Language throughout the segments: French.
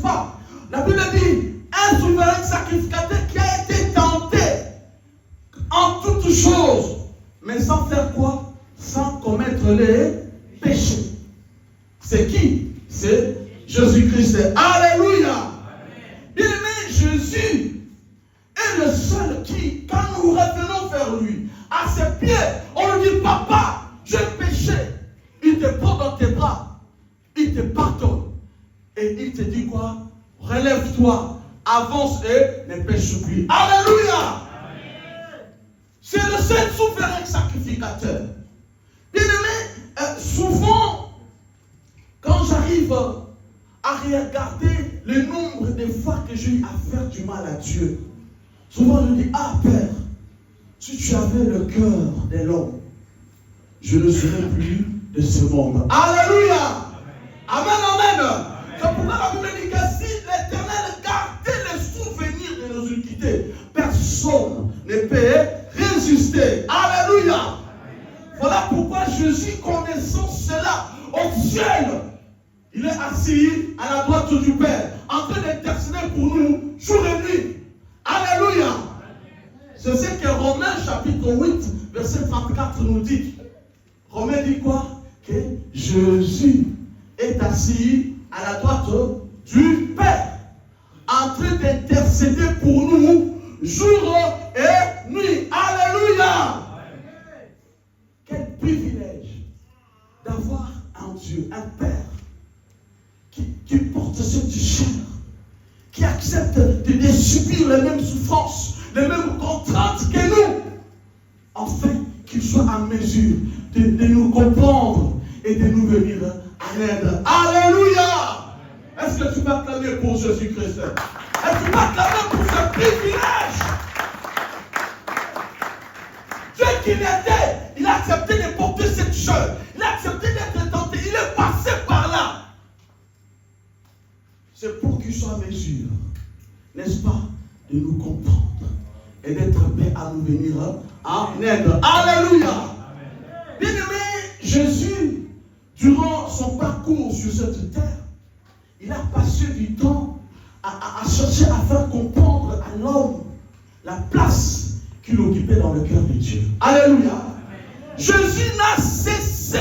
pas. La Bible dit, un souverain sacrificateur qui a été tenté en toutes choses, mais sans faire quoi? Sans commettre les péchés. C'est qui? C'est Jésus-Christ. Alléluia. Bien-aimé, Jésus est le seul qui, quand nous revenons vers lui, à ses pieds, on lui dit, papa, j'ai péché. Il te prend dans tes bras, il te pardonne. Et il te dit quoi? Relève-toi, avance et ne pêche plus. Alléluia. C'est le seul souverain sacrificateur. Bien-aimé, souvent, quand j'arrive à regarder le nombre de fois que j'ai eu à faire du mal à Dieu, souvent je dis, ah Père, si tu avais le cœur de l'homme, je ne serais plus de ce monde. Alléluia. Amen, amen. C'est pourquoi la Bible dit que si l'Éternel gardait les souvenirs de nos iniquités, personne ne peut résister. Alléluia. Voilà pourquoi Jésus, connaissant cela, au ciel, il est assis à la droite du Père, en train d'intercéder pour nous, jour et nuit. Alléluia. C'est ce que Romains chapitre 8, verset 34 nous dit. Romains dit quoi? Que Jésus est assis à la droite du Père, en train d'intercéder pour nous, jour et nuit. Alléluia. Quel privilège d'avoir un Dieu, un Père, qui porte cette chair, qui accepte de subir les mêmes souffrances, les mêmes contraintes que nous, afin qu'il soit en mesure de nous comprendre et de nous venir à l'aide. Alléluia. Est-ce que tu vas clamer pour Jésus-Christ? Est-ce que tu vas clamer pour ce privilège? Dieu qui l'était, il a accepté de porter cette chair, il a accepté d'être tenté, il est passé par là. C'est pour qu'il soit en mesure, n'est-ce pas, de nous comprendre et d'être prêt à nous venir en aide. Alléluia. Bien-aimé, Jésus, durant son parcours sur cette terre, il a passé du temps à chercher à faire comprendre à l'homme la place qu'il occupait dans le cœur de Dieu. Alléluia. Jésus n'a cessé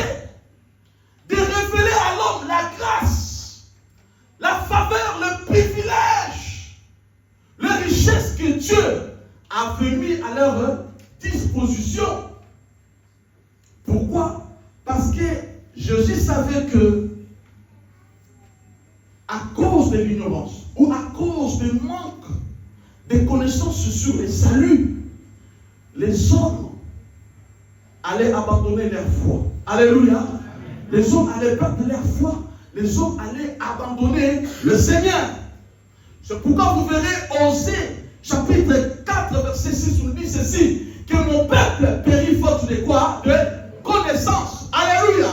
de révéler à l'homme la grâce, la faveur, le privilège, les richesses que Dieu avait mis à leur disposition. Pourquoi? Parce que Jésus savait que, à cause de l'ignorance ou à cause du manque de connaissances sur le salut, les hommes allaient abandonner leur foi. Alléluia. Les hommes allaient perdre leur foi. Les hommes allaient abandonner le Seigneur. C'est pourquoi vous verrez Osée, chapitre 4, verset 6, nous dit ceci, que mon peuple périt faute de quoi? De connaissance. Alléluia.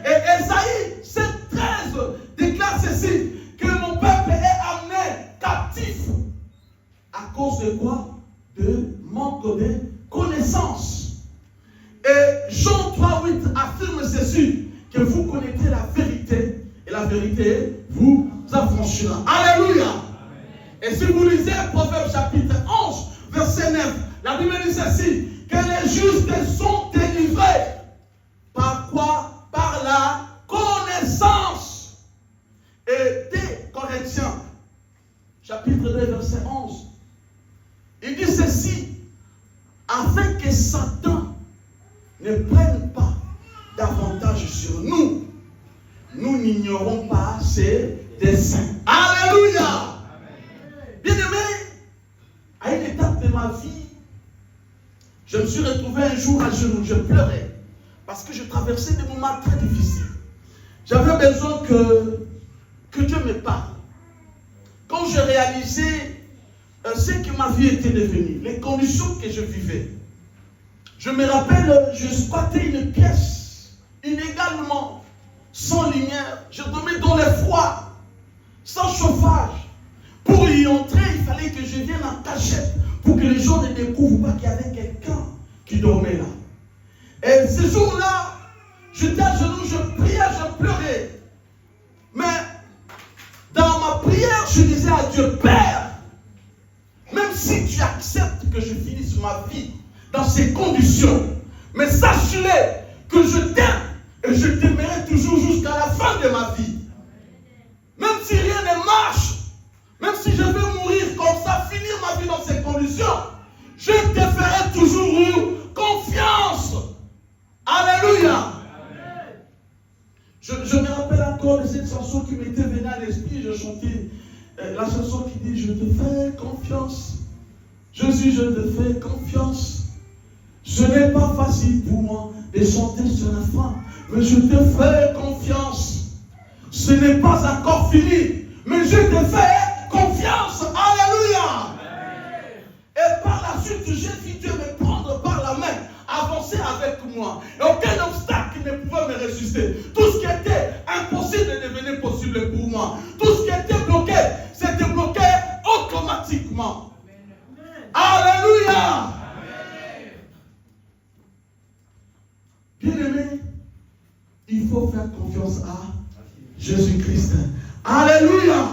Et Ésaïe 7,13 déclare ceci, que mon peuple est amené captif. À cause de quoi? De manque de connaissance. Et Jean 3,8 affirme ceci, que vous connaîtrez la vérité, et la vérité vous affranchira. Alléluia. Et si vous lisez Proverbe chapitre 11, verset 9, la Bible dit ceci, que les justes sont délivrés. Par quoi? Par la connaissance. Et des Corinthiens, chapitre 2, verset 11, il dit ceci, afin que Satan ne prenne pas davantage sur nous, nous n'ignorons pas ses desseins. Alléluia. Bien-aimé, à une étape de ma vie, je me suis retrouvé un jour à genoux, je pleurais, parce que je traversais des moments très difficiles. J'avais besoin que Dieu me parle. Quand j'ai réalisé ce que ma vie était devenue, les conditions que je vivais, je me rappelle, je squattais une pièce, inégalement, sans lumière, je dormais dans le froid, sans chauffage. Pour y entrer, il fallait que je vienne en cachette, pour que les gens ne découvrent pas qu'il y avait quelqu'un qui dormait là. Et ce jour-là, j'étais à genoux, je priais, je pleurais. Mais dans ma prière, je que je finisse ma vie dans ces conditions. Mais sache-le que je t'aime et je t'aimerai toujours jusqu'à la fin de ma vie. Même si rien ne marche, même si je vais mourir comme ça, finir ma vie dans ces conditions, je te ferai toujours confiance. Alléluia. Je me rappelle encore de cette chanson qui m'était venue à l'esprit. Je chantais la chanson qui dit « Je te fais confiance. Jésus, je te fais confiance. Ce n'est pas facile pour moi de chanter sur la fin, mais je te fais confiance. Ce n'est pas encore fini, mais je te fais confiance. » Alléluia. Et par la suite, j'ai vu Dieu me prendre par la main, avancer avec moi. Et aucun obstacle ne pouvait me résister. Tout ce qui était impossible est devenu possible pour moi. Tout ce qui était bloqué, c'était bloqué automatiquement. Alléluia. Bien-aimé, il faut faire confiance à Jésus-Christ. Alléluia.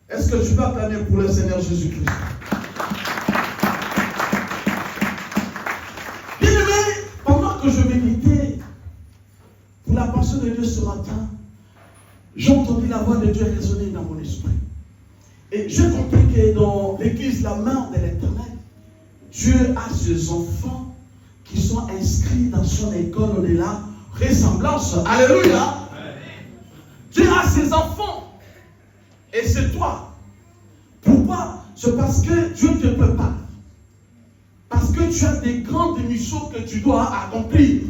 Est-ce que tu vas acclamer pour le Seigneur Jésus-Christ? Bien-aimé, pendant que je méditais pour la pensée de Dieu ce matin, j'ai entendu la voix de Dieu résonner dans mon esprit. Et j'ai compris que dans l'église, la main de l'Éternel, Dieu a ses enfants qui sont inscrits dans son école de la ressemblance. Alléluia. Dieu a ses enfants. Et c'est toi. Pourquoi? C'est parce que Dieu te prépare. Parce que tu as des grandes missions que tu dois accomplir.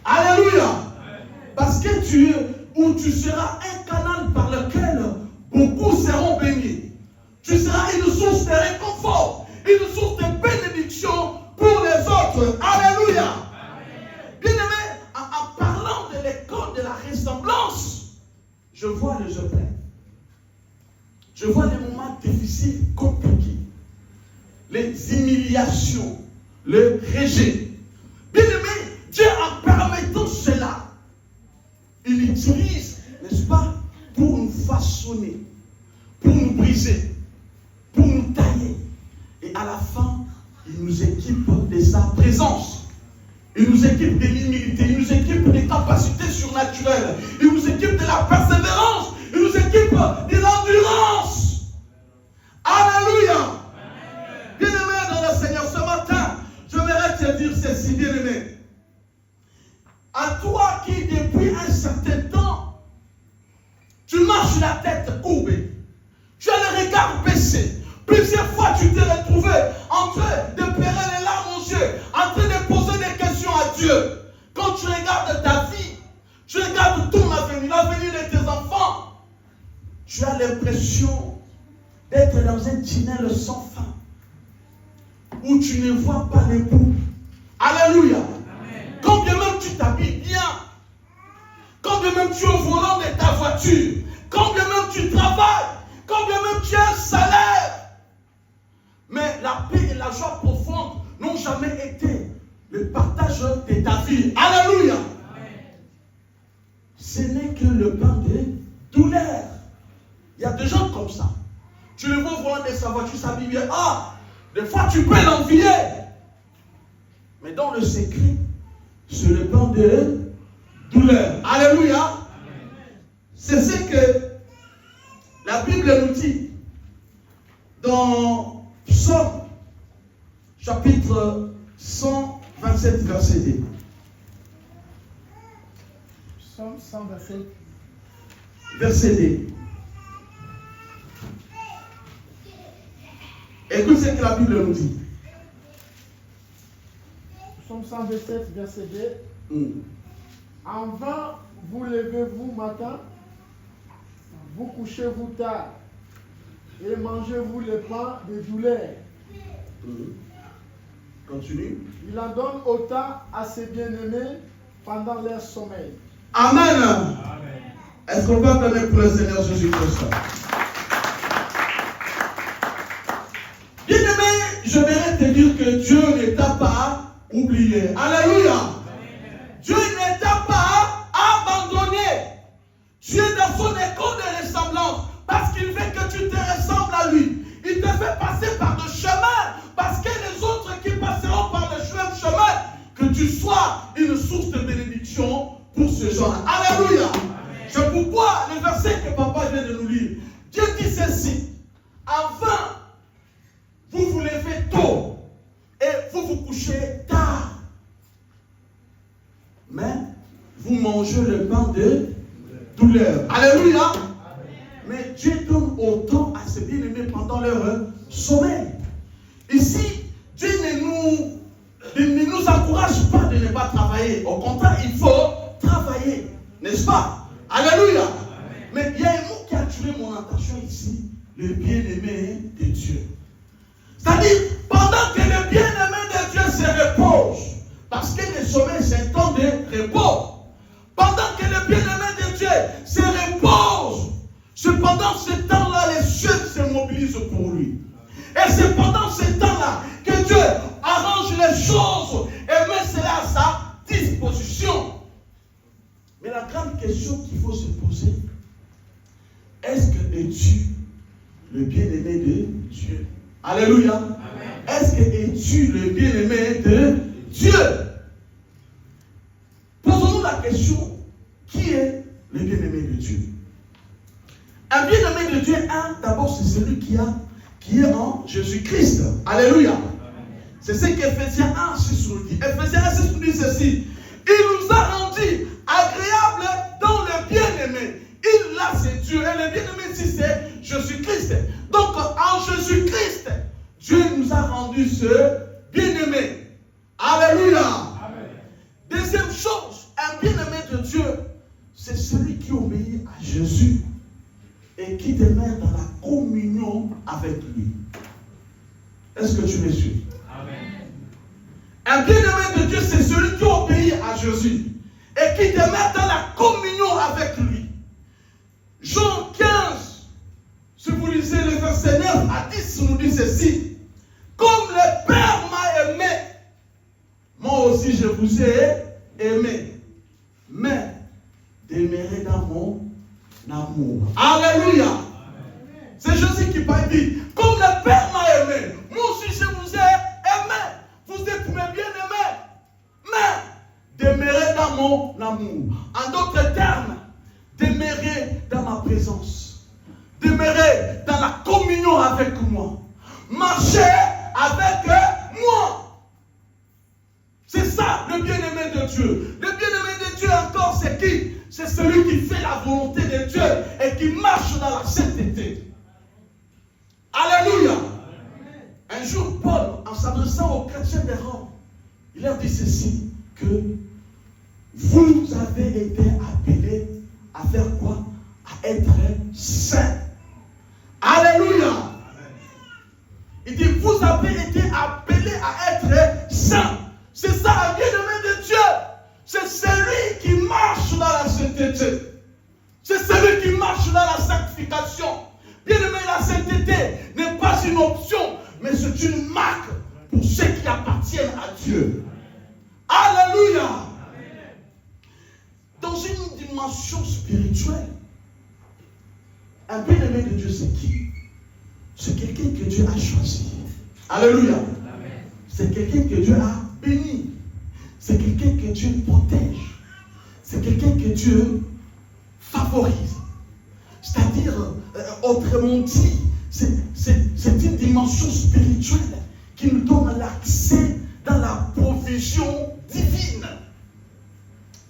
Alléluia. Parce que tu seras un canal par lequel beaucoup seront bénis. Tu seras une source de réconfort, une source de bénédiction pour les autres. Alléluia. Bien-aimé, en parlant de l'école de la ressemblance, je vois les épreuves. Je vois les moments difficiles, compliqués. Les humiliations, le rejet. Bien-aimé, Dieu en permettant cela, il utilise, n'est-ce pas, pour nous façonner, pour nous briser, pour nous tailler. Et à la fin, il nous équipe de sa présence. Il nous équipe de l'humilité. Il nous équipe des capacités surnaturelles. Il nous équipe de la persévérance. Il nous équipe de l'endurance. Alléluia. Bien-aimé dans le Seigneur, ce matin, j'aimerais te dire ceci, bien-aimé. À toi qui, depuis un certain temps, tu marches la tête courbée. Tu as le regard baissé. Plusieurs fois, tu t'es retrouvé en train de pleurer les larmes aux yeux, en train de poser des questions à Dieu. Quand tu regardes ta vie, tu regardes ton avenir, l'avenir de tes enfants, tu as l'impression d'être dans un tunnel sans fin, où tu ne vois pas les bouts. Alléluia. Quand bien même tu t'habilles bien, quand bien même tu es au volant de ta voiture, quand bien même tu travailles, quand bien même tu as un salaire, mais la paix et la joie profonde n'ont jamais été le partage de ta vie. Alléluia. Ce n'est que le pain de douleur. Il y a des gens comme ça. Tu le vois au volant de sa voiture, s'habille bien. Ah, des fois tu peux l'envier. Mais dans le secret, c'est le pain de douleur. Alléluia. C'est ce que la Bible nous dit dans Psaume chapitre 127 verset 2. Psaume 127 verset 2. Écoute ce que la Bible nous dit. Psaume 127 verset 2. En vain vous levez-vous matin, vous couchez-vous tard, et mangez-vous le pain de douleur. Continue. Il en donne autant à ses bien-aimés pendant leur sommeil. Amen. Amen. Est-ce qu'on va donner pour le Seigneur Jésus-Christ? Bien-aimé, je voudrais te dire que Dieu ne t'a pas oublié. Alléluia. Dieu ne t'a pas abandonné. Tu es dans son école de ressemblance parce qu'il veut que tu te ressembles à lui. Il te fait passer par le chemin tu sois une source de bénédiction pour ce genre-là. Alléluia. C'est pourquoi le verset que papa vient de nous lire, Dieu dit ceci, avant, vous vous levez tôt et vous vous couchez tard. Mais vous mangez le pain de douleur. Alléluia. Mais Dieu donne autant à ses bien-aimés pendant leur sommeil. Ici, Dieu ne nous encourage pas de ne pas travailler. Au contraire, il faut travailler. N'est-ce pas? Alléluia. Mais il y a un mot qui a attiré mon attention ici. Le bien-aimé de Dieu. C'est-à-dire, pendant que le bien-aimé de Dieu se repose, parce que le sommeil c'est un temps de repos, pendant que le bien-aimé de Dieu se repose, cependant ce temps-là, les cieux se mobilisent pour lui. Et c'est pendant ce temps-là que Dieu arrange les choses et met cela à sa disposition. Mais la grande question qu'il faut se poser, est-ce que es-tu le bien-aimé de Dieu? Alléluia. Amen. Est-ce que es-tu le bien-aimé de Dieu? Posons-nous la question, qui est le bien-aimé de Dieu? Un bien-aimé de Dieu, d'abord c'est celui qui est en Jésus-Christ. Alléluia. Amen. C'est ce qu'Éphésiens 1:6 nous dit. Éphésiens 1:6 nous dit ceci. Il nous a rendus agréables dans le bien-aimé. Il là c'est Dieu. Et le bien-aimé ici c'est Jésus-Christ. Donc en Jésus-Christ, Dieu nous a rendu ce bien-aimé. Alléluia. Amen. Deuxième chose, un bien-aimé de Dieu, c'est celui qui obéit à Jésus et qui demeure dans la communion avec lui. Est-ce que tu me suis? Amen. Un bien-aimé de Dieu, c'est celui qui obéit à Jésus et qui demeure dans la communion avec lui. Jean 15, si vous lisez le verset 9 à 10, nous dit ceci. Comme le Père m'a aimé, moi aussi je vous ai aimé. Mais demeurez dans mon amour. Alléluia. Amen. C'est Jésus qui parle, dit, comme le Père m'a aimé, moi aussi je vous ai aimé. Vous êtes mes bien-aimés. Mais demeurez dans mon amour. En d'autres termes, demeurez dans ma présence. Demeurez dans la communion avec moi. Marchez avec moi. C'est ça le bien-aimé de Dieu. Le bien-aimé de Dieu encore, c'est qui? C'est celui qui fait la volonté de Dieu et qui marche dans la sainteté. Alléluia. Un jour, Paul, en s'adressant aux chrétiens de Rome, il leur dit ceci, que vous avez été appelés à faire quoi? À être saints. Alléluia. Il dit, vous avez été appelés à être saints. C'est ça, un bien-aimé de Dieu. C'est celui qui marche dans la sainteté. C'est celui qui marche dans la sanctification. Bien-aimé, la sainteté n'est pas une option, mais c'est une marque pour ceux qui appartiennent à Dieu. Alléluia. Dans une dimension spirituelle, un bien-aimé de Dieu, c'est qui? C'est quelqu'un que Dieu a choisi. Alléluia. C'est quelqu'un que Dieu a béni. C'est quelqu'un que Dieu protège. C'est quelqu'un que Dieu favorise. C'est-à-dire, autrement dit, c'est une dimension spirituelle qui nous donne l'accès dans la provision divine.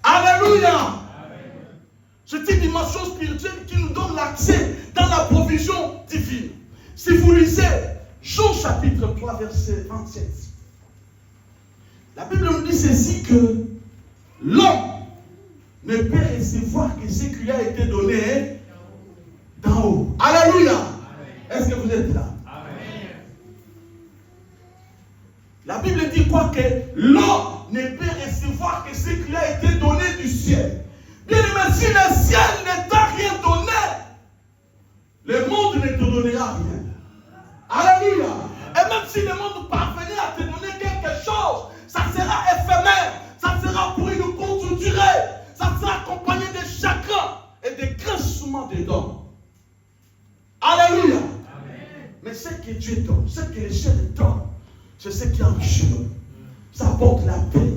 Alléluia. C'est une dimension spirituelle qui nous donne l'accès dans la provision divine. Si vous lisez Jean chapitre 3, verset 27, la Bible nous dit ceci, que l'homme ne peut recevoir que ce qui lui a été donné d'en haut. Alléluia. Est-ce que vous êtes là? Amen. La Bible dit quoi? Que l'homme ne peut recevoir que ce qui lui a été donné du ciel. Bien aimé, si le ciel ne t'a rien donné, le monde ne te donnera rien. Alléluia. Et même si le monde parvenait à te donner quelque chose, ça sera éphémère, ça sera pour une courte durée, ça sera accompagné de chagrin et de grincements des dents. Alléluia. Amen. Mais ce que Dieu donne, ce que le ciel donne, c'est ce qui enrichit l'homme. Ça apporte la paix,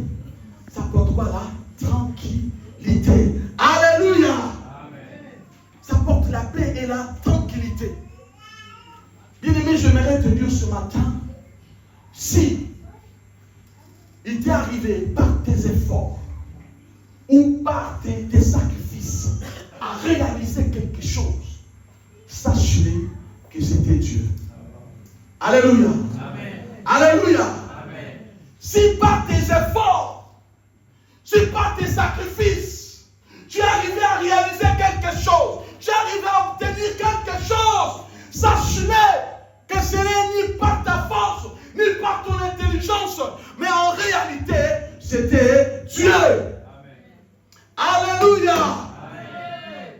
ça porte quoi là? Tranquillité. Alléluia. Ça porte la paix et la tranquillité. Bien-aimé, j'aimerais te dire ce matin, si il t'est arrivé par tes efforts ou par tes sacrifices à réaliser quelque chose, sache-le que c'était Dieu. Alléluia. Amen. Alléluia. Amen. Si par tes efforts, si par tes sacrifices, tu es arrivé à réaliser quelque chose, tu es arrivé à obtenir quelque chose, sache-le que ce n'est ni par ta force, ni par ton intelligence, mais en réalité, c'était Dieu. Amen. Alléluia. Amen.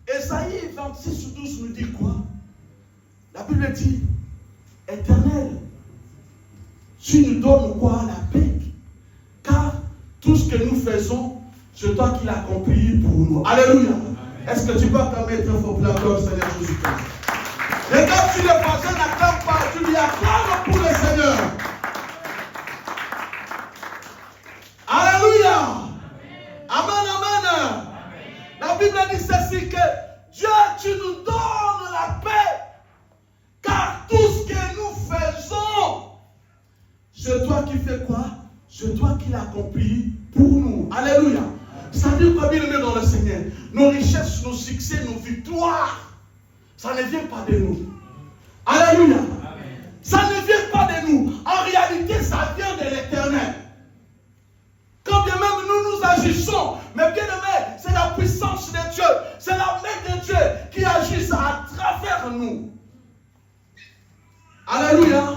Ésaïe 26:12 nous dit quoi? La Bible dit, Éternel, tu nous donnes quoi? La paix. Car tout ce que nous faisons, c'est toi qui l'accomplis pour nous. Alléluia. Amen. Est-ce que tu peux acclamer très fort pour la gloire du Seigneur Jésus-Christ? Regarde, si le voisin n'acclame pas, tu lui acclames pour le Seigneur. Alléluia. Amen, amen. La Bible dit ceci que Dieu, tu nous donnes la paix. Car tout ce que nous faisons, c'est toi qui fais quoi? C'est toi qui l'accomplis pour nous. Alléluia. Ça veut dire quoi, bien aimé dans le Seigneur? Nos richesses, nos succès, nos victoires, ça ne vient pas de nous. Alléluia. Amen. Ça ne vient pas de nous. En réalité, ça vient de l'Éternel. Quand bien même nous agissons, mais bien aimé, c'est la puissance de Dieu, c'est la main de Dieu qui agit à travers nous. Alléluia.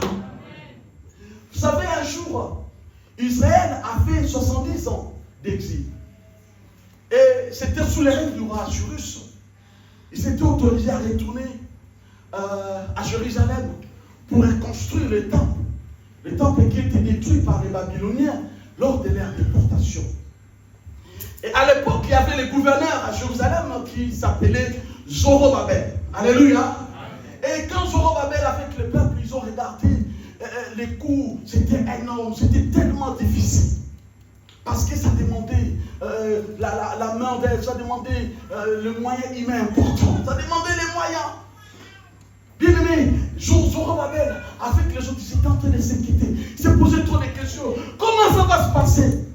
Vous savez, un jour, Israël a fait 70 ans d'exil. Et c'était sous les règles du roi Assyrus. Ils étaient autorisés à retourner à Jérusalem pour reconstruire le temple. Le temple qui était détruit par les Babyloniens lors de leur déportation. Et à l'époque, il y avait le gouverneur à Jérusalem qui s'appelait Zorobabel. Alléluia. Et quand Zorobabel avec le peuple, ils ont regardé les coups, c'était énorme, c'était tellement difficile. Parce que ça demandait la main d'elle, ça demandait le moyen humain important, ça demandait les moyens. Bien aimé, Zorobabel, avec les autres, ils étaient en train de s'inquiéter. Ils se posaient trop de questions. Comment ça va se passer?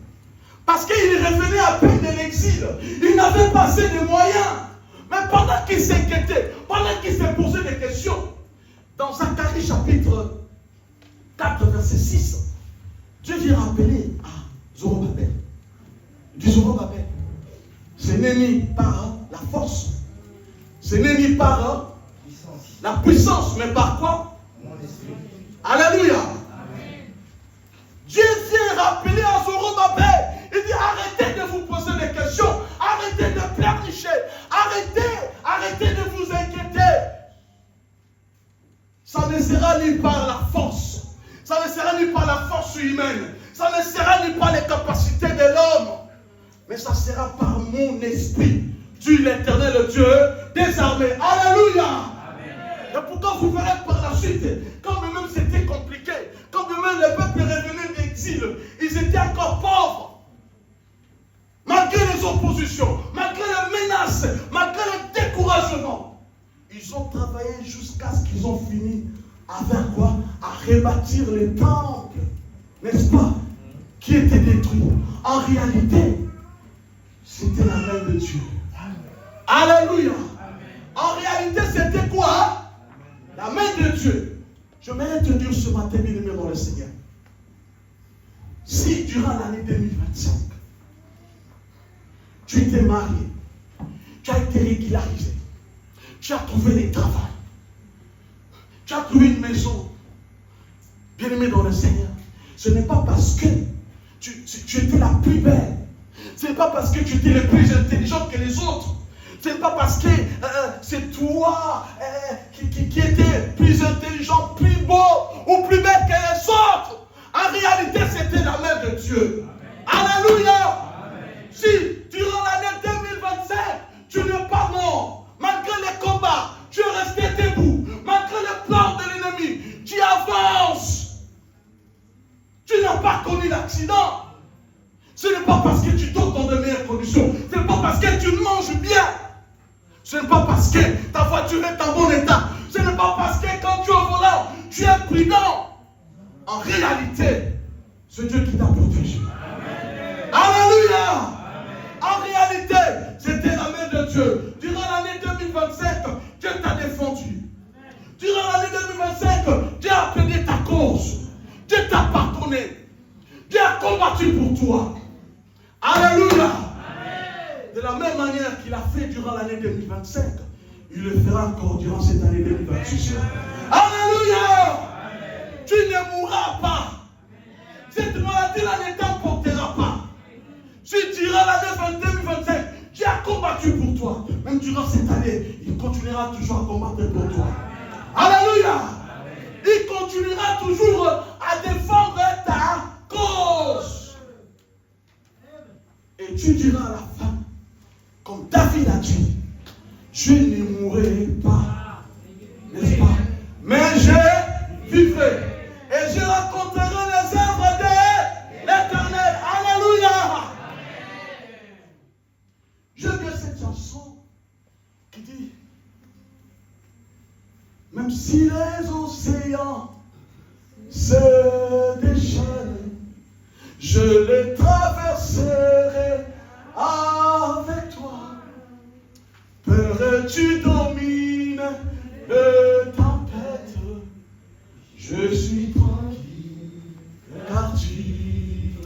Parce qu'il revenait à peine de l'exil. Il n'avait pas assez de moyens. Mais pendant qu'il s'inquiétait, pendant qu'il se posait des questions, dans Zacharie chapitre 4, verset 6, Dieu vient rappeler à Zorobabel. Il dit Zorobabel, ce n'est ni par la force, ce n'est ni par la puissance, mais par quoi? Mon esprit. Alléluia. Amen. Dieu vient rappeler à Zorobabel. Il dit arrêtez de vous poser des questions, arrêtez de pleurnicher, arrêtez de vous inquiéter. Ça ne sera ni par la force, ça ne sera ni par la force humaine, ça ne sera ni par les capacités de l'homme, mais ça sera par mon esprit, dit l'Éternel Dieu des armées. Alléluia. Et pourquoi vous verrez par la suite, quand même c'était compliqué, quand même le peuple revenait d'exil, ils étaient encore pauvres. Malgré les oppositions, malgré les menaces, malgré le découragement, ils ont travaillé jusqu'à ce qu'ils ont fini avec quoi? À rebâtir les temples, n'est-ce pas? Qui étaient détruits. En réalité, c'était la main de Dieu. Alléluia. En réalité, c'était quoi? La main de Dieu. J'aimerais te dire ce matin, bien aimé dans le Seigneur. Si durant l'année 2025, tu étais marié, tu as été régularisé, tu as trouvé des travail, tu as trouvé une maison, bien aimé dans le Seigneur, ce n'est pas parce que tu étais la plus belle, ce n'est pas parce que tu étais le plus intelligent que les autres, ce n'est pas parce que c'est toi qui étais plus intelligent, plus beau ou plus belle que les autres. En réalité, c'était la main de Dieu. Amen. Alléluia. Amen. Si durant l'année 2025, tu n'es pas mort, malgré les combats, tu es resté debout, malgré les plans de l'ennemi, tu avances. Tu n'as pas connu l'accident. tu manges bien, ce n'est pas parce que ta voiture est en bon état. Ce n'est pas parce que quand tu es au volant, tu es prudent. En réalité, c'est Dieu qui t'a protégé. Alléluia. En réalité, c'était la main de Dieu. Durant l'année 2025, Dieu t'a défendu. Durant l'année 2025, Dieu a appelé ta cause. Dieu t'a pardonné. Dieu a combattu pour toi. Alléluia. De la même manière qu'il a fait durant l'année 2025, il le fera encore durant cette année 2026. Alléluia. Tu ne mourras pas. Cette maladie-là ne t'emportera pas. Si durant l'année 2025, Dieu a combattu pour toi, même durant cette année, il continuera toujours à combattre pour toi. Alléluia. Il continuera toujours à défendre ta cause. Et tu diras à la fin, comme David a dit, je ne mourrai pas, n'est-ce pas? Mais je vivrai et je rencontrerai les œuvres de l'Éternel. Alléluia. J'aime bien cette chanson qui dit, même si les océans se déchaînent, je les traverserai avec toi. Peur, tu domines le tempête, je suis tranquille car tu.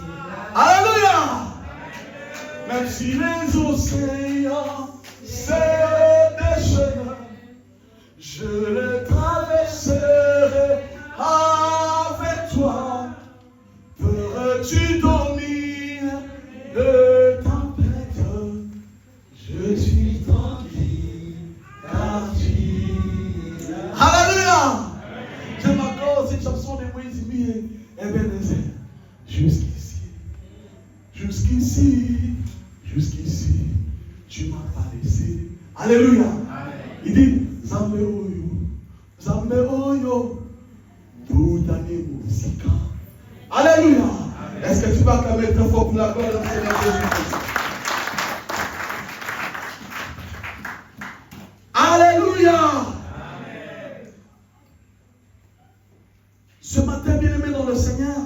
Alléluia. Même si les océans se déchaînent, je les traverserai avec toi. Peur, tu domines le tempête, je suis tranquille car tu. Alléluia. J'aime encore cette chanson de Moïse et Ebenezer. Jusqu'ici, tu m'as pas laissé. Alléluia. Il dit, Zambe oyo, Boudane Mousika. Alléluia. Est-ce que tu vas acclamer très fort pour la gloire de Seigneur Jésus-Christ? Alléluia. Ce matin, bien-aimé dans le Seigneur,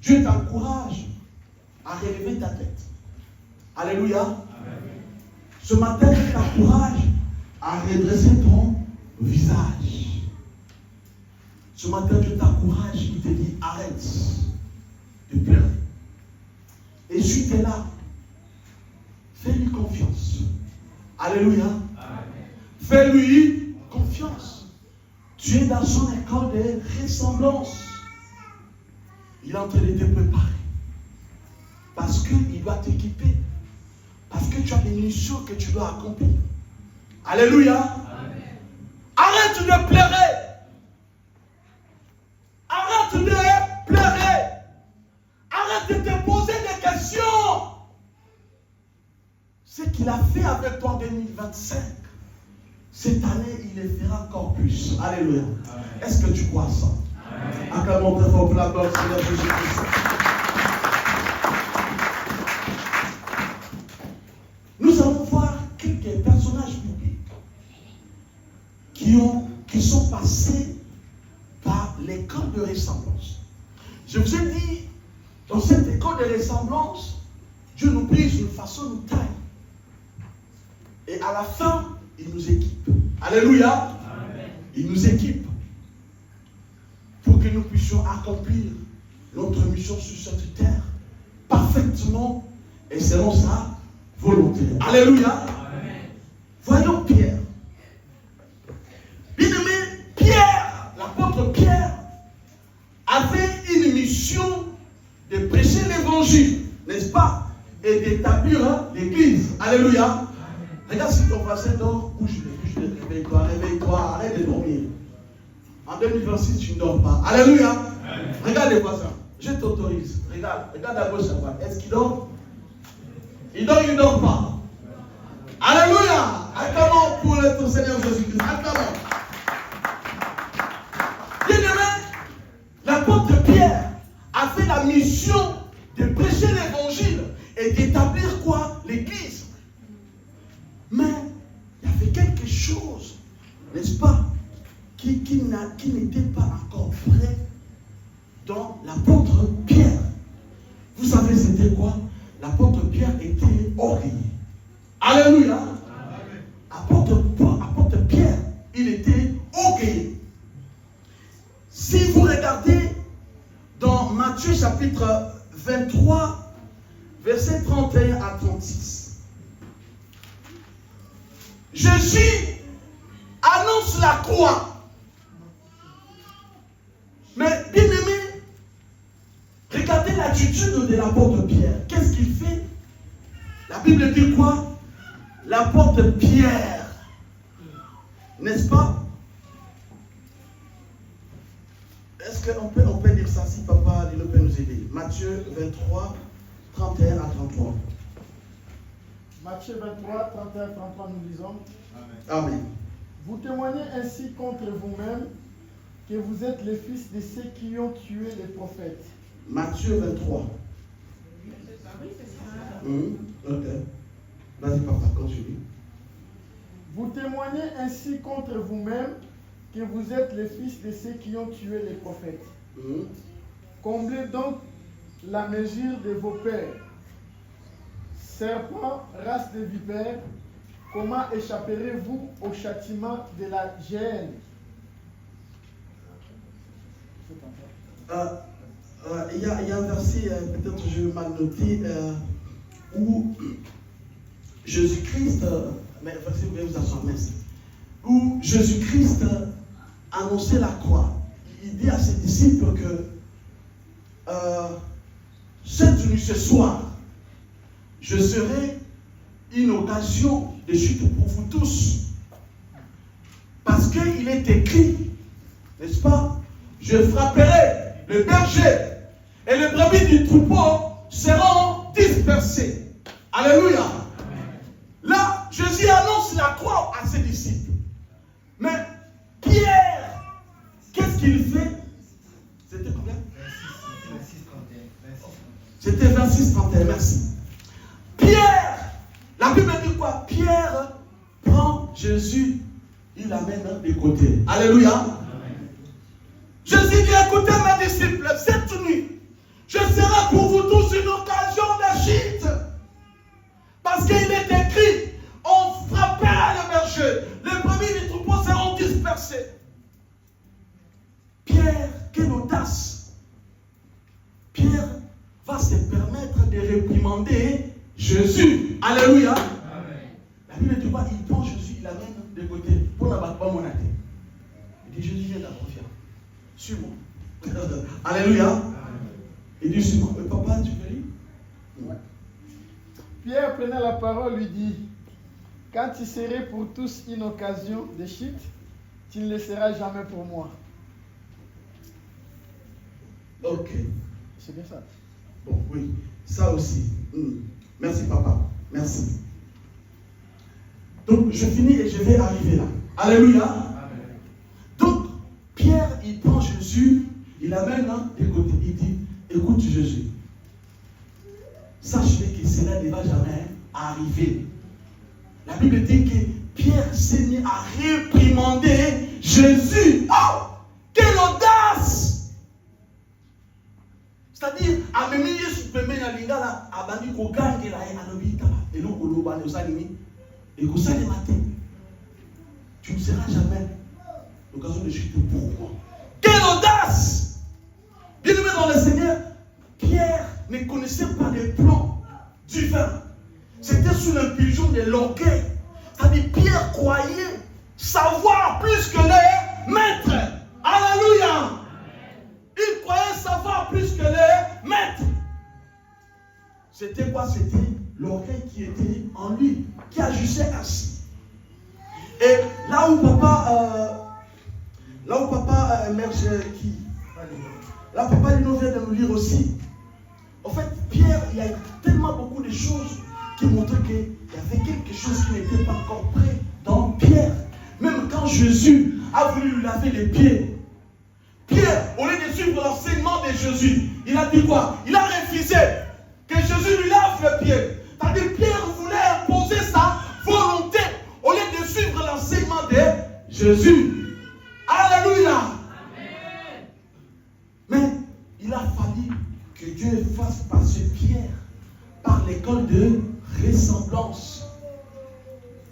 Dieu t'encourage à relever ta tête. Alléluia. Amen. Ce matin, Dieu t'encourage à redresser ton visage. Ce matin, Dieu t'encourage, il te dit, arrête de pleurer. Essuie tes larmes. Fais-lui confiance. Alléluia. Amen. Fais-lui confiance. Tu es dans son école de ressemblance. Il est en train de te préparer. Parce qu'il doit t'équiper. Parce que tu as des missions que tu dois accomplir. Alléluia. Amen. Arrête de pleurer. Arrête de pleurer. Arrête de te poser des questions. Ce qu'il a fait avec toi en 2025, cette année, il le fera encore plus. Alléluia. Amen. Est-ce que tu crois ça? Acclamons très fort pour la gloire du Seigneur Jésus-Christ. Nous allons voir quelques personnages bibliques qui sont passés par l'école de ressemblance. Je vous ai dit, dans cette école de ressemblance, Dieu nous prise d'une façon, nous taille. Et à la fin, il nous équipe. Alléluia. Amen. Il nous équipe pour que nous puissions accomplir notre mission sur cette terre parfaitement et selon sa volonté. Alléluia. Amen. Voyons Pierre. Bien-aimé, Pierre, l'apôtre Pierre, avait une mission de prêcher l'évangile, n'est-ce pas? Et d'établir l'église. Alléluia. Amen. Regarde si ton voisin dort, bouge-le, réveille-toi, arrête de dormir. En 2026, tu ne dors pas. Alléluia. Amen. Regarde les voisins. Je t'autorise. Regarde à gauche à droite. Est-ce qu'il dort? Il dort, il ne dort pas. Alléluia. Acclamons pour ton Seigneur Jésus-Christ. Acclamons. Bien-aimé, l'apôtre Pierre a fait la mission de prêcher l'évangile et d'établir quoi? L'église. n'est-ce pas, qui n'était pas encore prêt dans l'apôtre Pierre. Vous savez c'était quoi? L'apôtre Pierre était orgueilleux. Alléluia. Apôtre Pierre, il était orgueilleux. Si vous regardez dans Matthieu chapitre 23, versets 31 à 36, Jésus annonce la croix. Mais bien aimé, regardez l'attitude de l'apôtre Pierre. Qu'est-ce qu'il fait? La Bible dit quoi? L'apôtre Pierre, n'est-ce pas? Est-ce qu'on peut dire ça si papa Lino peut nous aider? Matthieu 23, 31 à 33. Matthieu 23, 31 à 33, nous lisons. Amen. Vous témoignez ainsi contre vous-même que vous êtes les fils de ceux qui ont tué les prophètes. Matthieu 23. Ok. Vas-y papa, continue. Vous témoignez ainsi contre vous-même que vous êtes les fils de ceux qui ont tué les prophètes. Comblez donc la mesure de vos pères. Serpents, race de vipères, comment échapperez-vous au châtiment de la géhenne? Il y a un verset, peut-être je vais mal noter, où Jésus-Christ, mais verset, vous vous asseoir, merci, où Jésus-Christ annonçait la croix. Il dit à ses disciples que cette nuit, ce soir, je serai une occasion de chute pour vous tous. Parce qu'il est écrit, n'est-ce pas? Je frapperai le berger et les brebis du troupeau seront dispersés. Alléluia. Là, Jésus annonce la croix à ses disciples. Mais Pierre, qu'est-ce qu'il fait? C'était combien? 26-31. C'était 26-31, merci. Pierre, la Bible dit quoi? Pierre prend Jésus, il l'amène des côtés. Alléluia. Jésus dit, écoutez mes disciples, cette nuit, je serai pour vous tous une occasion de chute. Parce qu'il est écrit, on frappera le berger, les brebis du troupeau seront dispersés. Pierre, quelle audace! Pierre va se permettre de réprimander Jésus. Alléluia. La Bible dit quoi? Il prend Jésus, il l'amène de côté pour n'abattre pas mon athée. Il dit, Jésus, viens d'abord, viens. Suis-moi. Alléluia. Il dit, suis-moi. Mais papa, tu veux lire? Ouais. Pierre prenant la parole lui dit, quand tu serais pour tous une occasion de chute, tu ne le seras jamais pour moi. Ok. C'est bien ça. Bon, oui. Ça aussi. Merci papa. Merci. Donc, je finis et je vais arriver là. Alléluia. Amen. Donc, Pierre, il prend Jésus, il l'amène de côté. Il dit, écoute Jésus, sache que cela ne va jamais arriver. La Bible dit que Pierre s'est mis à réprimander Jésus. Oh, quelle audace! C'est-à-dire, à me mettre sur le mena lingala, à bandi kogange la à l'obita, et nous koloba nous salimi, et que ça les matin, tu ne seras jamais l'occasion de chuter pour moi. Quelle audace! Bien aimé dans le Seigneur, Pierre ne connaissait pas les plans divins. C'était sous l'impulsion de l'orgueil. C'est-à-dire, Pierre croyait savoir plus que les maîtres. Alléluia! Il croyait savoir plus que les maîtres. C'était quoi? C'était l'orgueil qui était en lui, qui agissait ainsi. Et là où papa émerge qui? Là, papa nous vient de nous lire aussi. En fait, Pierre, il y a tellement beaucoup de choses qui montraient qu'il y avait quelque chose qui n'était pas encore prêt dans Pierre. Même quand Jésus a voulu lui laver les pieds, Pierre, au lieu de suivre l'enseignement de Jésus, il a dit quoi? Il a refusé que Jésus lui lave les pieds. C'est-à-dire Pierre voulait imposer sa volonté au lieu de suivre l'enseignement de Jésus. Jésus. Alléluia. Amen. Mais il a fallu que Dieu fasse passer Pierre par l'école de ressemblance.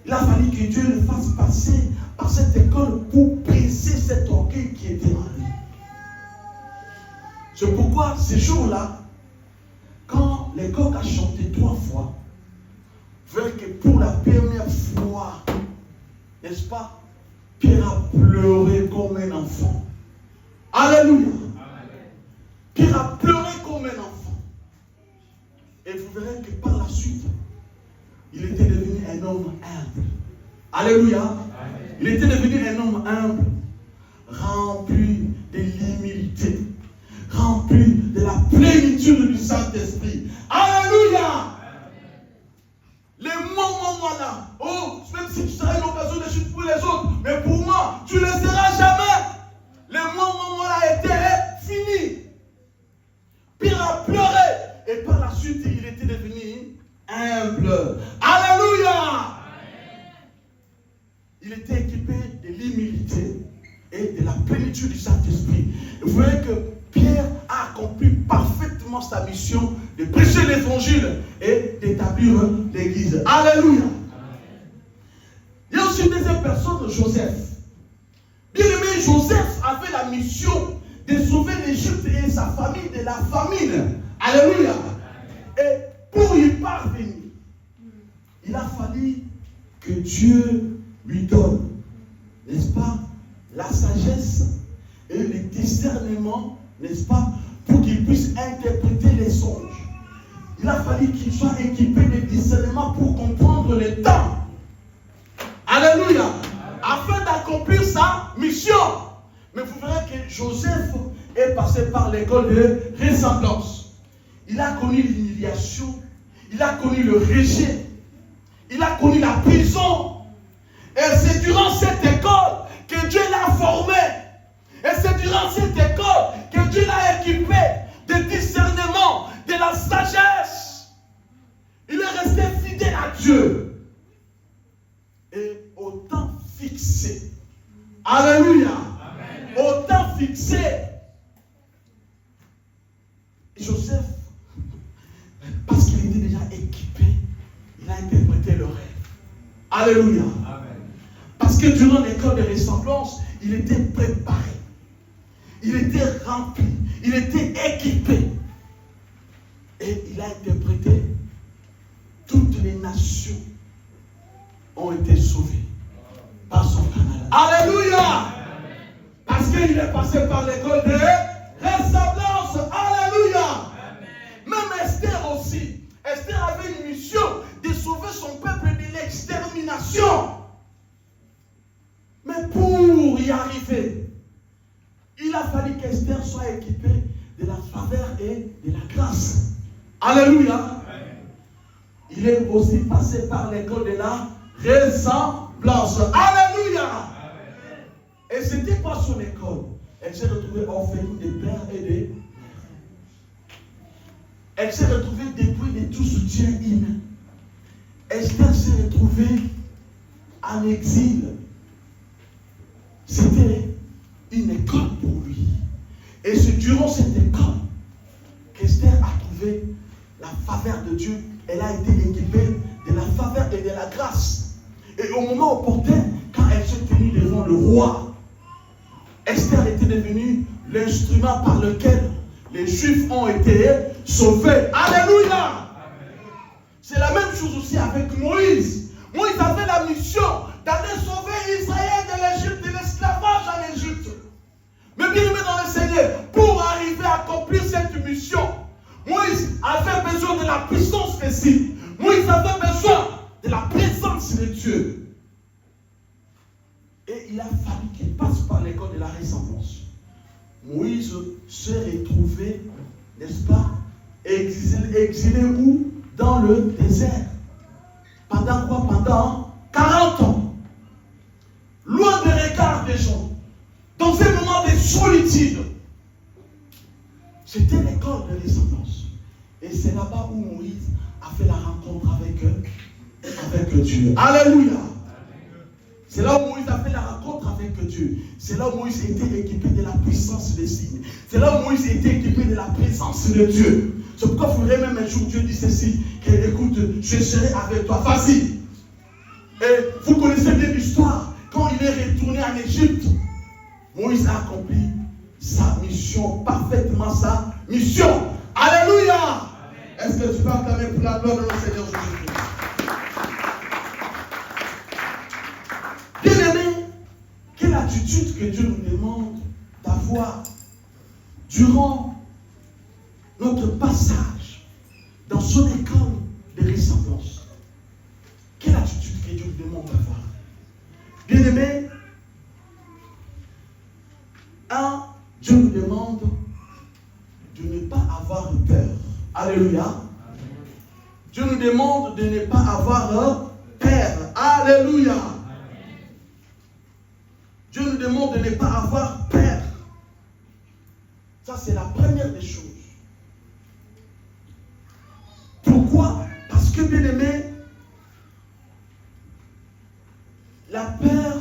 Il a fallu que Dieu le fasse passer par cette école pour briser cet orgueil qui était en lui. C'est pourquoi ces jours-là, quand les coqs a chanté 3 fois, veut que pour la première fois, n'est-ce pas, Pierre a pleuré comme un enfant. Alléluia. Pierre a pleuré comme un enfant. Et vous verrez que par la suite, il était devenu un homme humble. Alléluia. Amen. Il était devenu un homme humble, rempli de l'humilité, rempli de la plénitude du Saint-Esprit. Alléluia. Amen. Les moments là, oh, même si tu seras une occasion de chute pour les autres, mais pour moi, tu ne le seras jamais. Les moments là étaient finis. Pierre a pleuré et par la suite, il était devenu humble. Alléluia. Il était équipé de l'humilité et de la plénitude du Saint-Esprit. Vous voyez que Pierre a accompli parfaitement sa mission de prêcher l'évangile et d'établir l'église. Alléluia. Il y a aussi une deuxième personne, Joseph. Bien aimé, Joseph avait la mission de sauver l'Égypte et sa famille de la famine. Alléluia. Et pour y parvenir, il a fallu que Dieu lui donne, n'est-ce pas, la sagesse et le discernement, n'est-ce pas, pour qu'il puisse interpréter les songes. Il a fallu qu'il soit équipé de discernement pour comprendre les temps. Alléluia. Afin d'accomplir sa mission. Mais vous verrez que Joseph est passé par l'école de ressemblance. Il a connu l'humiliation, il a connu le rejet, il a connu la prison. Et c'est durant cette école que Dieu l'a formé. Et c'est durant cette école que Dieu l'a équipé de discernement, de la sagesse. Il est resté fidèle à Dieu. Et au temps fixé. Alléluia. Amen. Au temps fixé. Joseph, parce qu'il était déjà équipé, il a interprété le rêve. Alléluia. Amen. Parce que durant l'école de ressemblance, il était préparé. Il était rempli. Il était équipé. Et il a interprété. Toutes les nations ont été sauvées par son canal. Alléluia. Parce qu'il est passé par l'école de ressemblance. Alléluia. Même Esther aussi. Esther avait une mission de sauver son peuple de l'extermination. Mais pour y arriver, il a fallu qu'Esther soit équipée de la faveur et de la grâce. Alléluia. Il est aussi passé par l'école de la ressemblance. Alléluia. Et ce n'était pas son école. Elle s'est retrouvée orpheline de père et de mère. Elle s'est retrouvée dépouillée de tout soutien humain. Esther s'est retrouvée en exil. C'était une école pour lui. Et c'est durant cette école qu'Esther a trouvé la faveur de Dieu. Elle a été équipée de la faveur et de la grâce. Et au moment opportun, quand elle s'est tenue devant le roi, Esther était devenue l'instrument par lequel les Juifs ont été sauvés. Alléluia. C'est la même chose aussi avec Moïse. Moïse avait la mission d'aller sauver Israël de l'Égypte, de l'esclavage en Égypte. Mais bien aimé dans le Seigneur, pour arriver à accomplir cette mission, Moïse avait besoin de la puissance spécifique. Moïse avait besoin de la présence de Dieu. Et il a fallu qu'il passe par l'école de la ressemblance. Moïse s'est retrouvé, n'est-ce pas, exilé où? Dans le désert. Pendant quoi? Pendant 40 ans. Loin des regards des gens. Dans un moment de solitude. C'était l'école de ressemblance. Et c'est là-bas où Moïse a fait la rencontre avec Dieu. Alléluia. C'est là où Moïse a fait la rencontre avec Dieu. C'est là où Moïse était équipé de la puissance des signes. C'est là où Moïse était équipé de la présence de Dieu. C'est pourquoi vous verrez même un jour Dieu dit ceci, écoute, je serai avec toi. Vas-y. Et vous connaissez bien l'histoire. Quand il est retourné en Égypte, Moïse a accompli sa mission, parfaitement sa mission. Alléluia. Est-ce que tu peux acclamer pour la gloire de notre Seigneur Jésus-Christ? Bien-aimé, quelle attitude que Dieu nous demande d'avoir durant notre passage dans son école de ressemblance? Quelle attitude que Dieu nous demande d'avoir? Bien-aimé, Dieu nous demande de ne pas avoir peur. Alléluia. Dieu nous demande de ne pas avoir peur. Alléluia. Dieu nous demande de ne pas avoir peur. Ça, c'est la première des choses. Pourquoi? Parce que, bien aimé, la peur,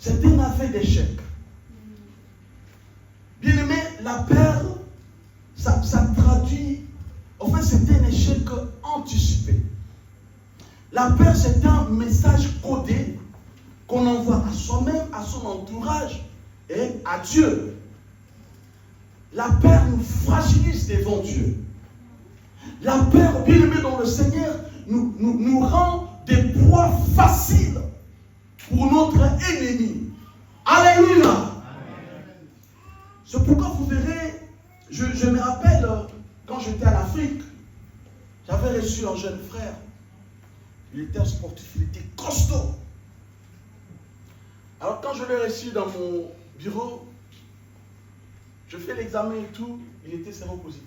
c'est un aveu d'échec. Bien aimé, la peur, ça traduit, en fait, c'est un échec anticipé. La peur, c'est un message codé qu'on envoie à soi-même, à son entourage et à Dieu. La peur nous fragilise devant Dieu. La peur, bien aimé dans le Seigneur, nous rend des proies faciles pour notre ennemi. Alléluia. C'est pourquoi vous verrez, je me rappelle, quand j'étais en Afrique, j'avais reçu un jeune frère. Il était un sportif, il était costaud. Alors quand je l'ai reçu dans mon bureau, je fais l'examen et tout, il était séropositif.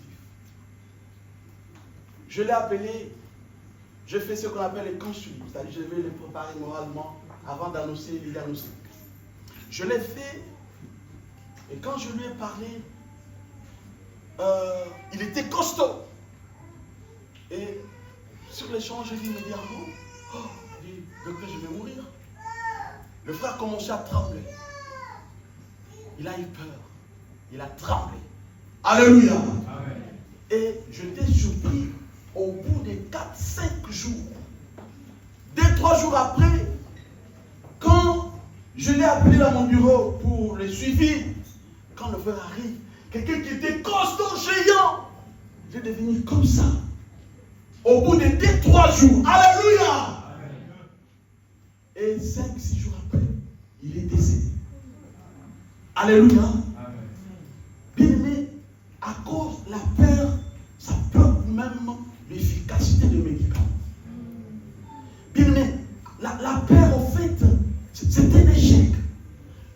Je l'ai appelé, je fais ce qu'on appelle les consuls, c'est-à-dire je vais les préparer moralement avant d'annoncer les diagnostics. Je l'ai fait, et quand je lui ai parlé, il était costaud. Et sur l'échange, je dis immédiatement, il dit, docteur, je vais mourir. Le frère commençait à trembler. Il a eu peur. Il a tremblé. Alléluia. Amen. Et je t'ai surpris au bout de 4-5 jours. 2-3 jours après, quand je l'ai appelé dans mon bureau pour le suivi, quand le frère arrive, quelqu'un qui était costaud, géant, il est devenu comme ça. Au bout de 2-3 jours. Alléluia. Et 5-6 jours après, il est décédé. Alléluia. Bien aimé, à cause de la peur, ça bloque même l'efficacité des médicaments. Bien aimé, la peur, en fait, c'est un échec.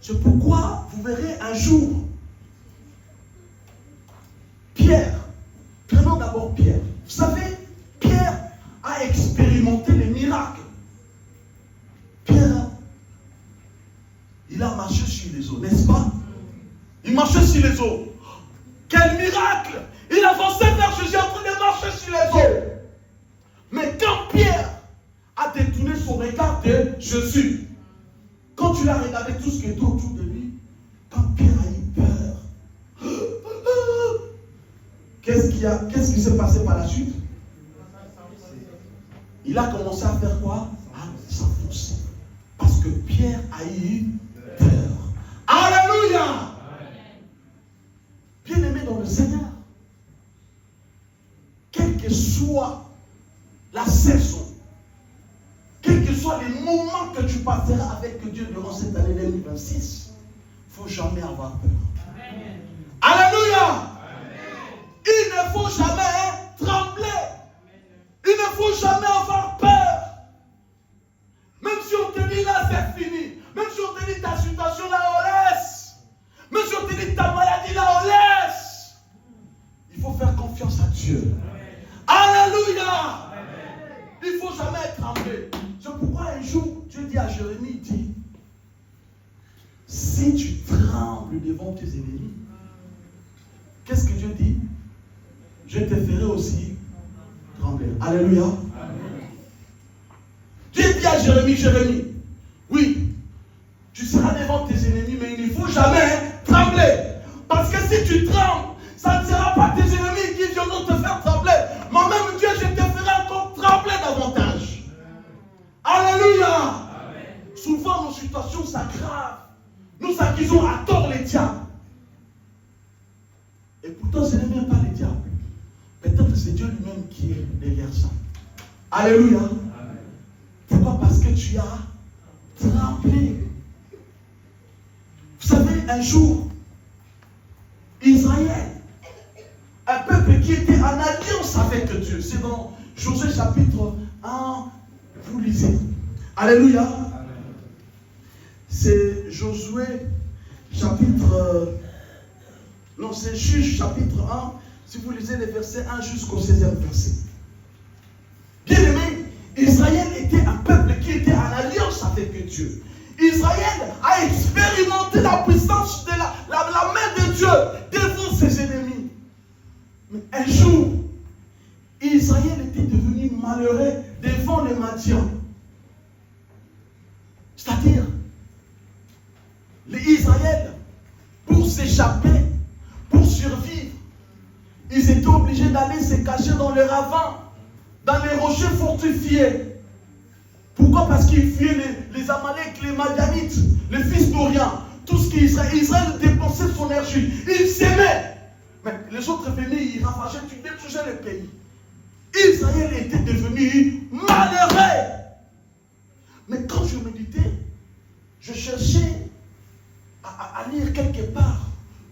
C'est pourquoi vous verrez un jour, Pierre, prenons d'abord Pierre. Vous savez, Pierre a expérimenté les miracles. Pierre, il a marché sur les eaux, n'est-ce pas? Il marchait sur les eaux. Quel miracle! Il avançait vers Jésus en train de marcher sur les eaux. Mais quand Pierre a détourné son regard de Jésus, quand tu l'as regardé tout ce qui est autour de lui, quand Pierre a eu peur, qu'est-ce qui s'est passé par la suite? Il a commencé à faire quoi? À s'enfoncer. Parce que Pierre a eu peur. Alléluia! Bien-aimé dans le Seigneur, quelle que soit la saison, quels que soient les moments que tu passeras avec Dieu durant cette année 2026, il ne faut jamais avoir peur. Amen. Alléluia! Amen. Il ne faut jamais trembler. Il ne faut jamais avoir peur. Même si on te dit là, c'est fini. Même si on te dit ta situation là, on laisse. Même si on te dit ta maladie là, on laisse. Il faut faire confiance à Dieu. Amen. Alléluia. Amen. Il ne faut jamais trembler. C'est pourquoi un jour, Dieu dit à Jérémie, dit, si tu trembles devant tes ennemis, qu'est-ce que Dieu dit? Je te ferai aussi trembler. Alléluia. Amen. Dieu dit à Jérémie, Jérémie, tu trembles, ça ne sera pas tes ennemis qui viendront te faire trembler. Moi-même, Dieu, je te ferai encore trembler davantage. Alléluia. Amen. Souvent, nos situations s'aggravent. Nous accusons à tort les diables. Et pourtant, ce n'est même pas les diables. Peut-être que c'est Dieu lui-même qui est derrière ça. Alléluia. Amen. Pourquoi? Parce que tu as tremblé. Vous savez, un jour, Israël, un peuple qui était en alliance avec Dieu. C'est dans Josué chapitre 1, vous lisez. Alléluia. Amen. C'est Josué chapitre... non, c'est Juge chapitre 1, si vous lisez les versets 1 jusqu'au 16e verset. Bien aimé, Israël était un peuple qui était en alliance avec Dieu. Israël a expérimenté la puissance de la main de Dieu devant ses ennemis. Mais un jour, Israël était devenu malheureux devant les Madians. C'est-à-dire, les Israël, pour s'échapper, pour survivre, ils étaient obligés d'aller se cacher dans les ravins, dans les rochers fortifiés. Pourquoi? Parce qu'ils fuyaient les Amalek, les Madianites, les fils d'Orient, tout ce qu'Israël dépensait son énergie. Ils s'aimaient. Mais les autres venaient, ils ravageaient, ils détruisaient le pays. Israël était devenu malheureux. Mais quand je méditais, je cherchais à lire quelque part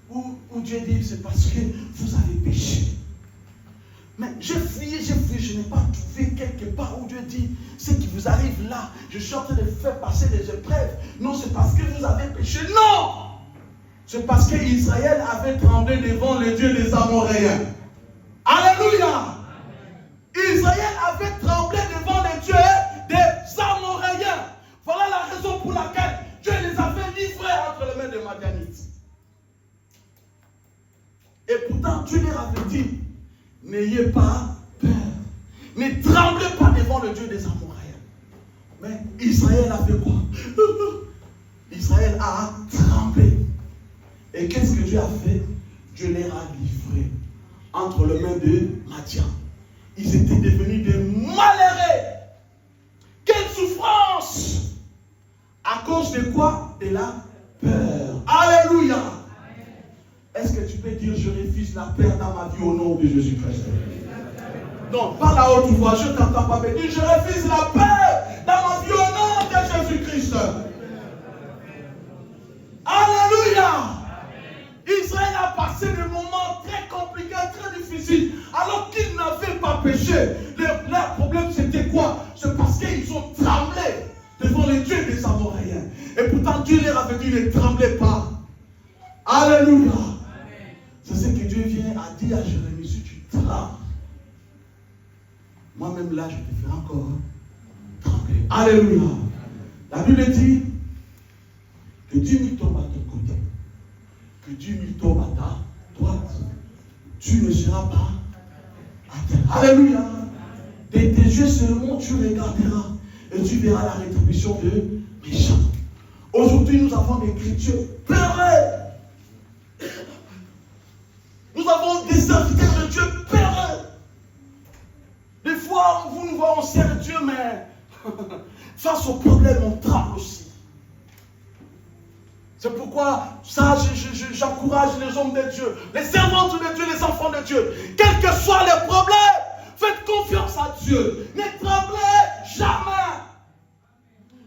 où Dieu dit, c'est parce que vous avez péché. Mais j'ai fouillé, je n'ai pas trouvé quelque part où Dieu dit, ce qui vous arrive là, je suis en train de faire passer des épreuves. Non, c'est parce que vous avez péché. Non! C'est parce qu'Israël avait tremblé devant le Dieu des Amoréens. Alléluia! Israël avait tremblé devant le Dieu des Amoréens. Voilà la raison pour laquelle Dieu les avait livrés entre les mains des Madianites. Et pourtant, Dieu leur avait dit, n'ayez pas peur. Ne tremblez pas devant le Dieu des Amoréens. Mais Israël a fait quoi? Israël a tremblé. Et qu'est-ce que Dieu a fait? Dieu les a livrés entre les mains de Madian. Ils étaient devenus des malheureux. Quelle souffrance! À cause de quoi? De la peur. Alléluia! Est-ce que tu peux dire, je refuse la peur dans ma vie au nom de Jésus-Christ? Donc, par la haute voix, je ne t'entends pas me dire, je refuse la peur dans ma vie au nom de Jésus-Christ. Alléluia! Israël a passé des moments très compliqués, très difficiles, alors qu'ils n'avaient pas péché. Leur problème, c'était quoi? C'est parce qu'ils ont tremblé devant les dieux des Amoréens. Et pourtant, Dieu leur avait dit, ne tremblez pas. Alléluia! C'est ce que Dieu vient à dire à Jérémie, si tu trembles, moi-même là, je te ferai encore trembler. Alléluia! La Bible dit que 10 000 tombent à ton côté, que 10 000 tombent à ta droite, tu ne seras pas à terre. Alléluia! De tes yeux seulement, tu regarderas et tu verras la rétribution de méchants. Aujourd'hui, nous avons des chrétiens peureux. Nous avons des serviteurs de Dieu peureux. Des fois, vous nous voyez, on sert Dieu, mais face au problème, on tremble aussi. C'est pourquoi, ça, j'encourage les hommes de Dieu, les servantes de Dieu, les enfants de Dieu. Quels que soient les problèmes, faites confiance à Dieu. Ne tremblez jamais.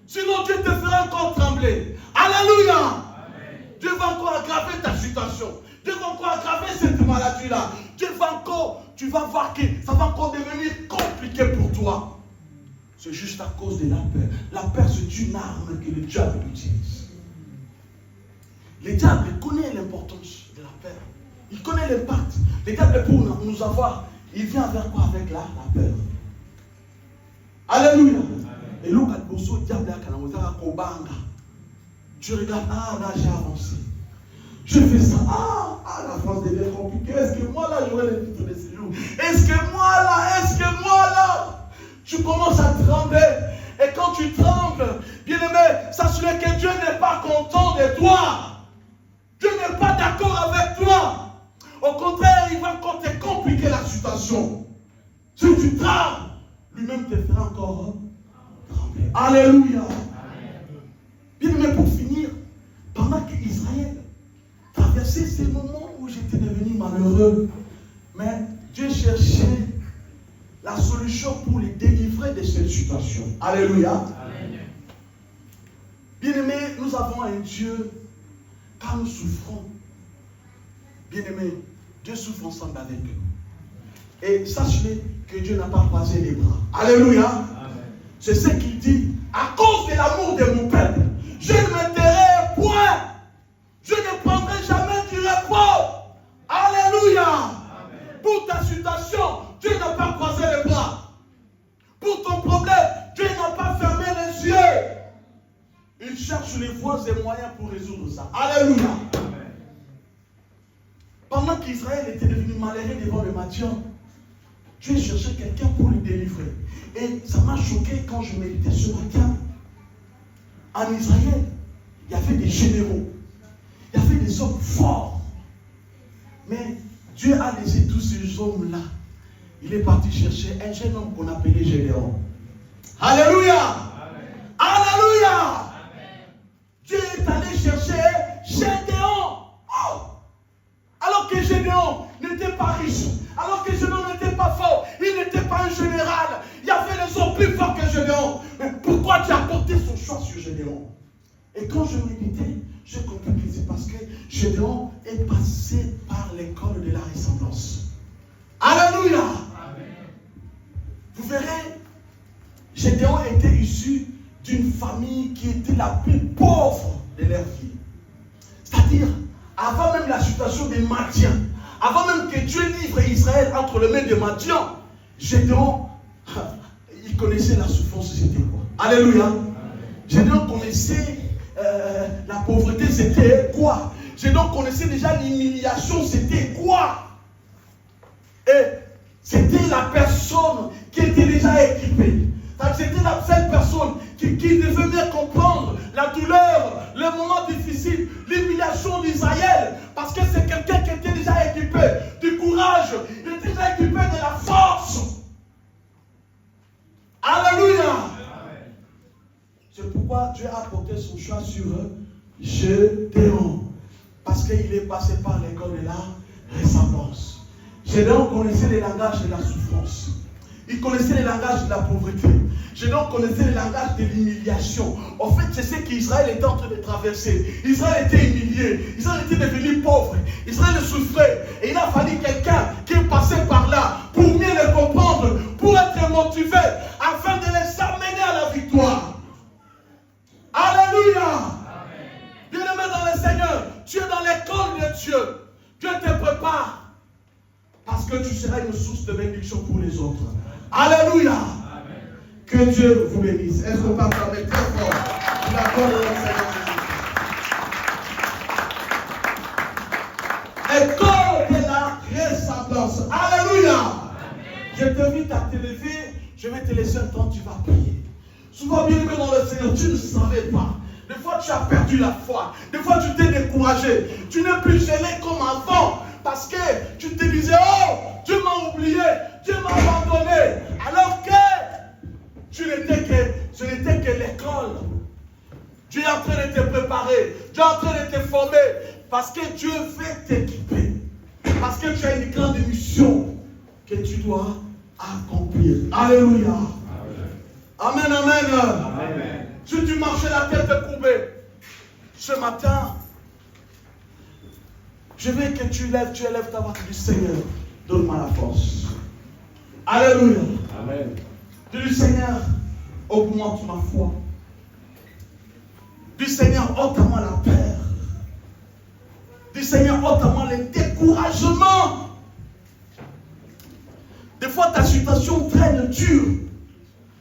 Sinon, Dieu te fera encore trembler. Alléluia. Amen. Dieu va encore aggraver ta situation. Dieu va encore aggraver cette maladie-là. Dieu va encore, tu vas voir que ça va encore devenir compliqué pour toi. C'est juste à cause de la peur. La peur, c'est une arme que le diable utilise. Le diable connaît l'importance de la peur. Il connaît l'impact. Le diable, pour nous avoir, il vient vers quoi? Avec la peur. Alléluia. Et là, quand le diable tu regardes, ah là j'ai avancé. Je fais ça, la France devient compliquée. Est-ce que moi là j'aurai les titres de séjour? Est-ce que moi là tu commences à trembler? Et quand tu trembles, bien aimé, sache-le que Dieu n'est pas content de toi. Dieu n'est pas d'accord avec toi. Alléluia. Bien aimé, pour finir, pendant qu'Israël traversait ces moments où j'étais devenu malheureux, mais Dieu cherchait la solution pour les délivrer de cette situation. Alléluia. Bien aimé, nous avons un Dieu, quand nous souffrons, bien aimé, Dieu souffre ensemble avec nous. Et sachez que Dieu n'a pas croisé les bras. Alléluia. C'est ce qu'il dit. À cause de l'amour de mon peuple, je ne m'intéresse point. Je ne prendrai jamais du repos. Alléluia. Amen. Pour ta situation, Dieu n'a pas croisé les bras. Pour ton problème, Dieu n'a pas fermé les yeux. Il cherche les voies et moyens pour résoudre ça. Alléluia. Amen. Pendant qu'Israël était devenu malheureux devant le Madian, Dieu cherchait quelqu'un pour le délivrer. Et ça m'a choqué quand je méditais ce matin. En Israël, il y avait des généraux. Il y avait des hommes forts. Mais Dieu a laissé tous ces hommes-là. Il est parti chercher un jeune homme qu'on appelait Gédéon. Alléluia. Amen. Alléluia. Amen. Dieu est allé chercher Gédéon. Oh. Alors que Gédéon n'était pas riche. Alors que Gédéon n'était pas fort. Il n'était pas un général. Il y avait des hommes plus forts que Gédéon. Mais pourquoi tu as porté son choix sur Gédéon? Et quand je méditais, j'ai compris que c'est parce que Gédéon est passé par l'école de la ressemblance. Alléluia. Amen. Vous verrez, Gédéon était issu d'une famille qui était la plus pauvre de leur vie. C'est-à-dire, avant même la situation des Madians, avant même que Dieu livre Israël entre les mains des Madians, Gédéon, il connaissait la souffrance, c'était quoi? Alléluia. Gédéon connaissait la pauvreté, c'était quoi? Gédéon connaissait déjà l'humiliation, c'était quoi? Et c'était la personne qui était déjà équipée. C'était la seule personne qui devait bien comprendre la douleur, les moments difficiles, l'humiliation d'Israël. Parce que c'est quelqu'un qui était déjà équipé du courage, il était déjà équipé de la force. Alléluia. C'est pourquoi Dieu a porté son choix sur Gédéon. Parce qu'il est passé par l'école de la ressemblance. Gédéon connaissait les langages de la souffrance. Il connaissait les langages de la pauvreté. Gédéon connaissait les langages de l'humiliation. En fait, c'est ce qu'Israël était en train de traverser. Israël était humilié. Israël était devenu pauvre. Israël souffrait. Et il a fallu quelqu'un qui est passé par là pour mieux le comprendre, pour être motivé, afin de les amener à la victoire. Alléluia. Bien-aimé dans le Seigneur, tu es dans l'école de Dieu. Dieu te prépare. Parce que tu seras une source de bénédiction pour les autres. Alléluia. Amen. Que Dieu vous bénisse. Est-ce qu'on peut parler très fort? Je l'accorde dans le Seigneur Jésus. École de la ressemblance. Alléluia. Amen. Je t'invite à te lever. Je vais te laisser un temps, tu vas prier. Souvent, bien aimé dans le Seigneur, tu ne savais pas. Des fois, tu as perdu la foi. Des fois, tu t'es découragé. Tu n'es plus gêné comme avant. Parce que tu te disais, oh, Dieu m'a oublié, Dieu m'a abandonné. Alors que ce n'était que l'école. Dieu est en train de te préparer. Dieu est en train de te former. Parce que Dieu veut t'équiper. Parce que tu as une grande mission que tu dois accomplir. Alléluia. Amen, amen. Amen. Si tu marchais la tête courbée, ce matin, je veux que tu élèves ta voix du Seigneur. Donne-moi la force. Alléluia. Amen. Du Seigneur, augmente ma foi. Du Seigneur, ôte-moi la peur. Du Seigneur, ôte-moi le découragement. Des fois, ta situation traîne dure.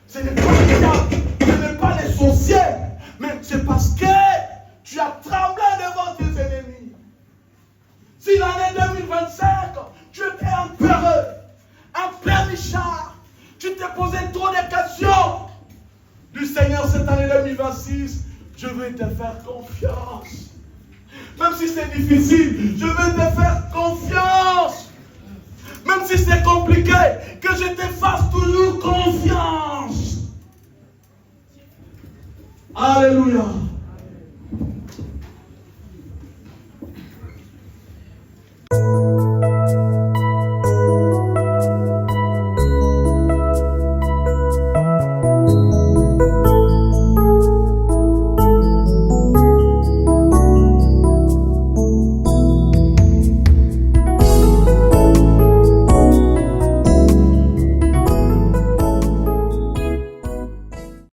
Ce n'est pas le diable, ce n'est pas les sorciers, mais c'est parce que tu as tremblé devant tes ennemis. Si l'année 2025, tu étais un peureux, un pleurnichard, tu t'es posé trop de questions. Du Seigneur, cette année 2026, je vais te faire confiance. Même si c'est difficile, je vais te faire confiance. Même si c'est compliqué, que je te fasse toujours confiance. Alléluia.